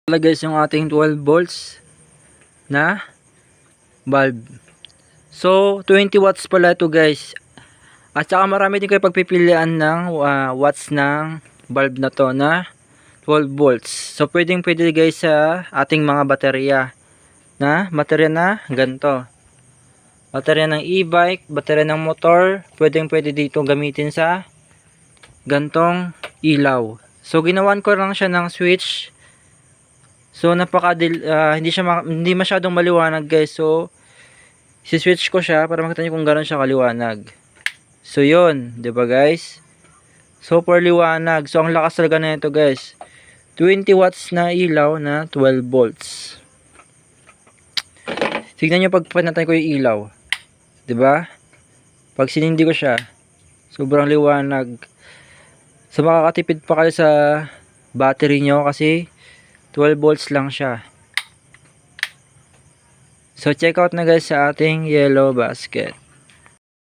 Pala guys yung ating 12 volts na bulb. So 20 watts pala ito guys. At saka marami din kayo pagpipilian ng watts ng bulb na to na 12 volts. So pwede guys sa ating mga baterya na baterya na ganito. Baterya ng e-bike, baterya ng motor, pwede dito gamitin sa gantong ilaw. So ginawan ko lang siya ng switch. So hindi masyadong maliwanag guys. So si-switch ko siya para makita niyo kung gano'n siya kaliwanag. So yun, 'di ba guys? Super liwanag. So ang lakas talaga na ito guys. 20 watts na ilaw na 12 volts. Tignan niyo pag pinatay ko yung ilaw. 'Di ba? Pag sinindi ko siya, sobrang liwanag. So makakatipid pa kayo sa battery nyo kasi 12 volts lang siya. So check out na guys sa ating yellow basket.